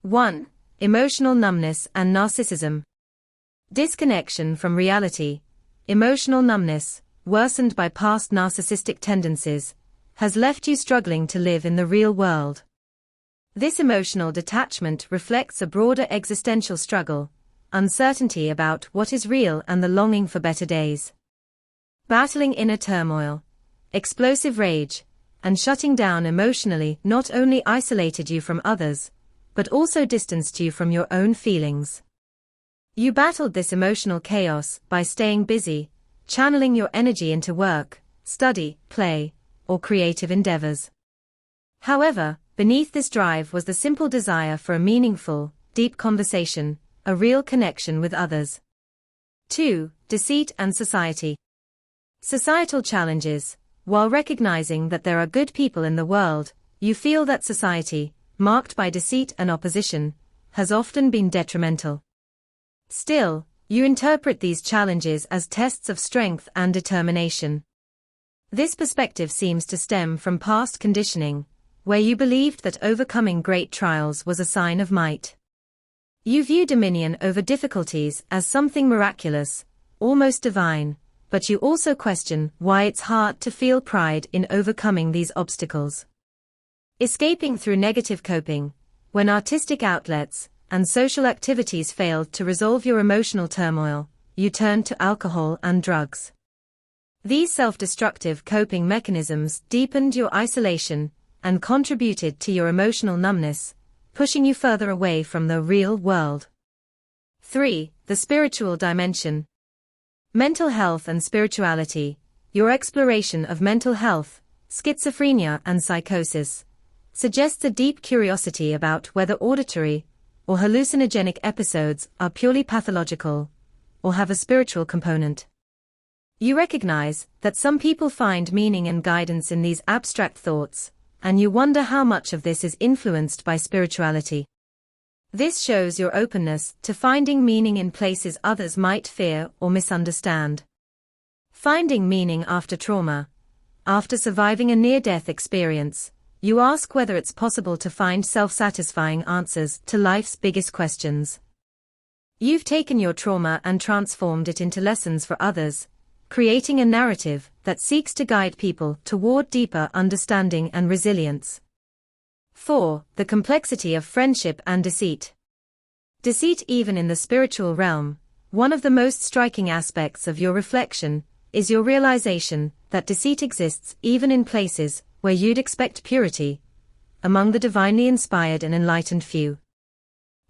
1. Emotional numbness and narcissism. Disconnection from reality. Emotional numbness, worsened by past narcissistic tendencies, has left you struggling to live in the real world. This emotional detachment reflects a broader existential struggle, uncertainty about what is real and the longing for better days. Battling inner turmoil, explosive rage, and shutting down emotionally not only isolated you from others, but also distanced you from your own feelings. You battled this emotional chaos by staying busy, channeling your energy into work, study, play, or creative endeavours. However, beneath this drive was the simple desire for a meaningful, deep conversation, a real connection with others. 2. Deceit and society. Societal challenges. While recognizing that there are good people in the world, you feel that society, marked by deceit and opposition, has often been detrimental. Still, you interpret these challenges as tests of strength and determination. This perspective seems to stem from past conditioning, where you believed that overcoming great trials was a sign of might. You view dominion over difficulties as something miraculous, almost divine, but you also question why it's hard to feel pride in overcoming these obstacles. Escaping through negative coping. When artistic outlets and social activities failed to resolve your emotional turmoil, you turned to alcohol and drugs. These self-destructive coping mechanisms deepened your isolation and contributed to your emotional numbness, pushing you further away from the real world. 3. The spiritual dimension. Mental health and spirituality. Your exploration of mental health, schizophrenia and psychosis, suggests a deep curiosity about whether auditory or hallucinogenic episodes are purely pathological or have a spiritual component. You recognize that some people find meaning and guidance in these abstract thoughts, and you wonder how much of this is influenced by spirituality. This shows your openness to finding meaning in places others might fear or misunderstand. Finding meaning after trauma. After surviving a near-death experience, you ask whether it's possible to find self-satisfying answers to life's biggest questions. You've taken your trauma and transformed it into lessons for others, creating a narrative that seeks to guide people toward deeper understanding and resilience. 4. The complexity of friendship and deceit. Deceit. Even in the spiritual realm, one of the most striking aspects of your reflection is your realization that deceit exists even in places where you'd expect purity, among the divinely inspired and enlightened few.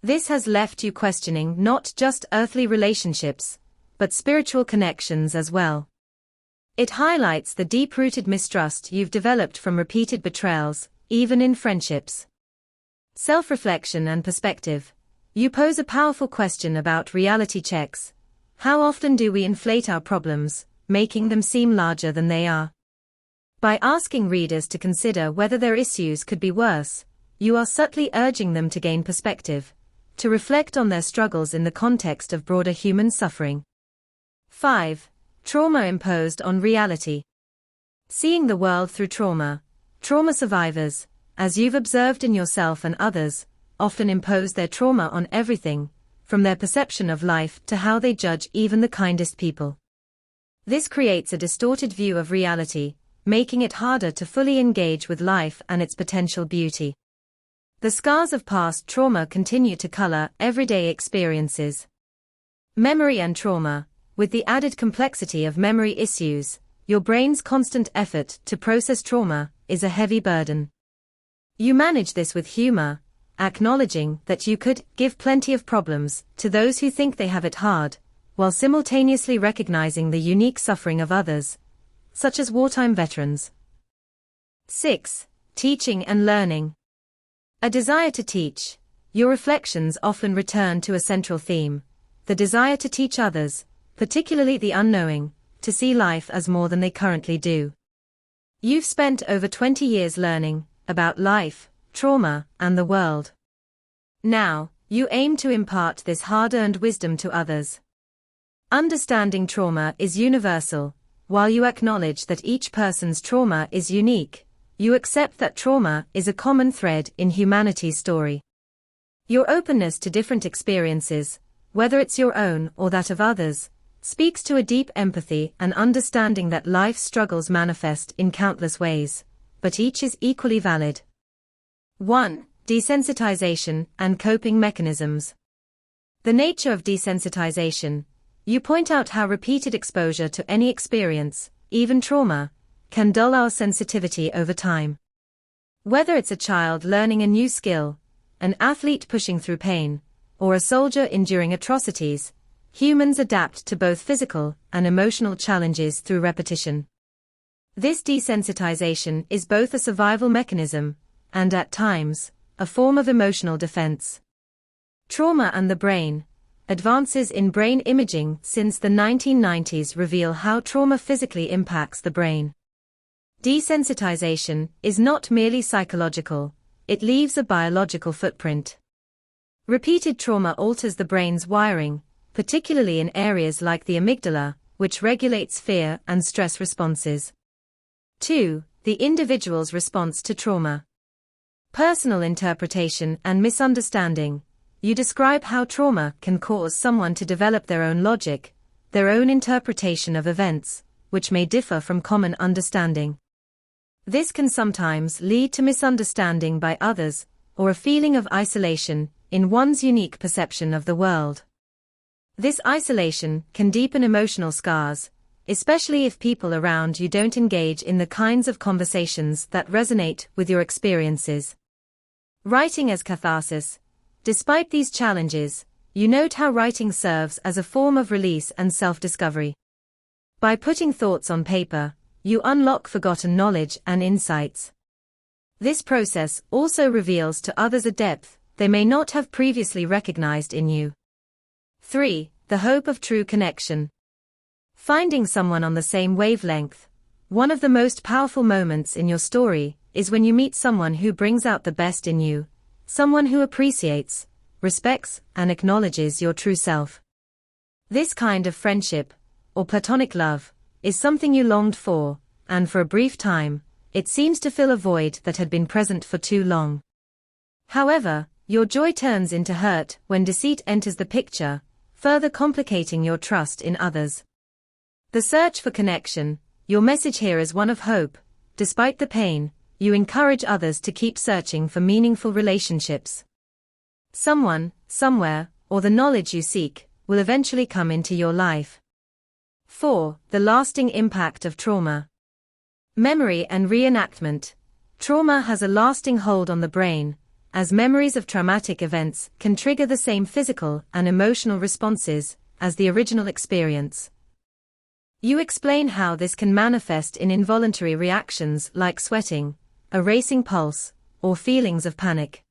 This has left you questioning not just earthly relationships, but spiritual connections as well. It highlights the deep-rooted mistrust you've developed from repeated betrayals, even in friendships. Self-reflection and perspective. You pose a powerful question about reality checks. How often do we inflate our problems, making them seem larger than they are? By asking readers to consider whether their issues could be worse, you are subtly urging them to gain perspective, to reflect on their struggles in the context of broader human suffering. 5. Trauma imposed on reality. Seeing the world through trauma. Trauma survivors, as you've observed in yourself and others, often impose their trauma on everything, from their perception of life to how they judge even the kindest people. This creates a distorted view of reality, making it harder to fully engage with life and its potential beauty. The scars of past trauma continue to color everyday experiences. Memory and trauma. With the added complexity of memory issues, your brain's constant effort to process trauma is a heavy burden. You manage this with humor, acknowledging that you could give plenty of problems to those who think they have it hard, while simultaneously recognizing the unique suffering of others, such as wartime veterans. 6. Teaching and learning. A desire to teach. Your reflections often return to a central theme, the desire to teach others, particularly the unknowing, to see life as more than they currently do. You've spent over 20 years learning about life, trauma, and the world. Now, you aim to impart this hard-earned wisdom to others. Understanding trauma is universal. While you acknowledge that each person's trauma is unique, you accept that trauma is a common thread in humanity's story. Your openness to different experiences, whether it's your own or that of others, speaks to a deep empathy and understanding that life's struggles manifest in countless ways, but each is equally valid. 1. Desensitization and coping mechanisms. The nature of desensitization. You point out how repeated exposure to any experience, even trauma, can dull our sensitivity over time. Whether it's a child learning a new skill, an athlete pushing through pain, or a soldier enduring atrocities, humans adapt to both physical and emotional challenges through repetition. This desensitization is both a survival mechanism and, at times, a form of emotional defense. Trauma and the brain. Advances in brain imaging since the 1990s reveal how trauma physically impacts the brain. Desensitization is not merely psychological, it leaves a biological footprint. Repeated trauma alters the brain's wiring, particularly in areas like the amygdala, which regulates fear and stress responses. 2. The individual's response to trauma. Personal interpretation and misunderstanding. You describe how trauma can cause someone to develop their own logic, their own interpretation of events, which may differ from common understanding. This can sometimes lead to misunderstanding by others, or a feeling of isolation in one's unique perception of the world. This isolation can deepen emotional scars, especially if people around you don't engage in the kinds of conversations that resonate with your experiences. Writing as catharsis. Despite these challenges, you note how writing serves as a form of release and self-discovery. By putting thoughts on paper, you unlock forgotten knowledge and insights. This process also reveals to others a depth they may not have previously recognized in you. 3. The hope of true connection. Finding someone on the same wavelength. One of the most powerful moments in your story is when you meet someone who brings out the best in you, someone who appreciates, respects, and acknowledges your true self. This kind of friendship, or platonic love, is something you longed for, and for a brief time, it seems to fill a void that had been present for too long. However, your joy turns into hurt when deceit enters the picture, further complicating your trust in others. The search for connection. Your message here is one of hope. Despite the pain, you encourage others to keep searching for meaningful relationships. Someone, somewhere, or the knowledge you seek, will eventually come into your life. 4. The lasting impact of trauma. Memory and reenactment. Trauma has a lasting hold on the brain, as memories of traumatic events can trigger the same physical and emotional responses as the original experience. You explain how this can manifest in involuntary reactions like sweating, a racing pulse, or feelings of panic.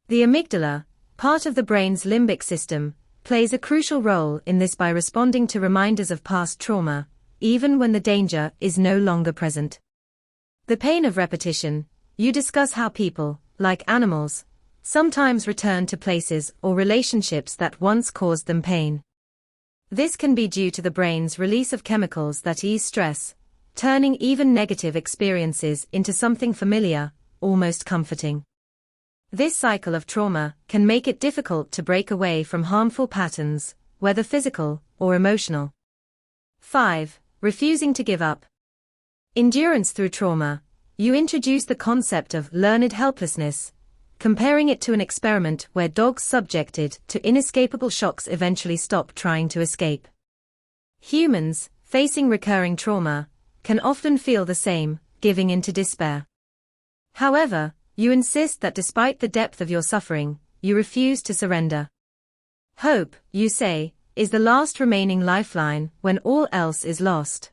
The amygdala, part of the brain's limbic system, plays a crucial role in this by responding to reminders of past trauma, even when the danger is no longer present. The pain of repetition. You discuss how people, like animals, sometimes return to places or relationships that once caused them pain. This can be due to the brain's release of chemicals that ease stress, turning even negative experiences into something familiar, almost comforting. This cycle of trauma can make it difficult to break away from harmful patterns, whether physical or emotional. 5. Refusing to give up. Endurance through trauma. You introduce the concept of learned helplessness, comparing it to an experiment where dogs subjected to inescapable shocks eventually stop trying to escape. Humans, facing recurring trauma, can often feel the same, giving in to despair. However, you insist that despite the depth of your suffering, you refuse to surrender. Hope, you say, is the last remaining lifeline when all else is lost.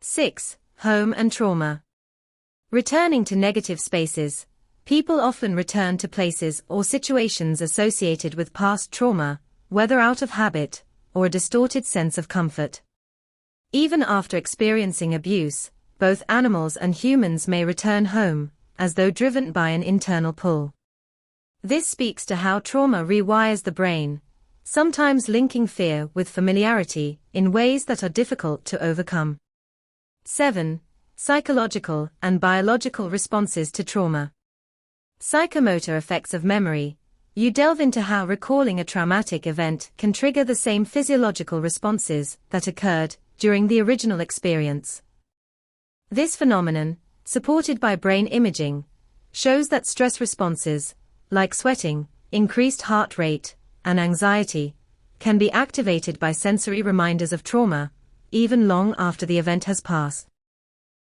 6. Home and trauma. Returning to negative spaces. People often return to places or situations associated with past trauma, whether out of habit or a distorted sense of comfort. Even after experiencing abuse, both animals and humans may return home, as though driven by an internal pull. This speaks to how trauma rewires the brain, sometimes linking fear with familiarity in ways that are difficult to overcome. 7. Psychological and biological responses to trauma. Psychomotor effects of memory. You delve into how recalling a traumatic event can trigger the same physiological responses that occurred during the original experience. This phenomenon, supported by brain imaging, shows that stress responses, like sweating, increased heart rate, and anxiety, can be activated by sensory reminders of trauma, even long after the event has passed.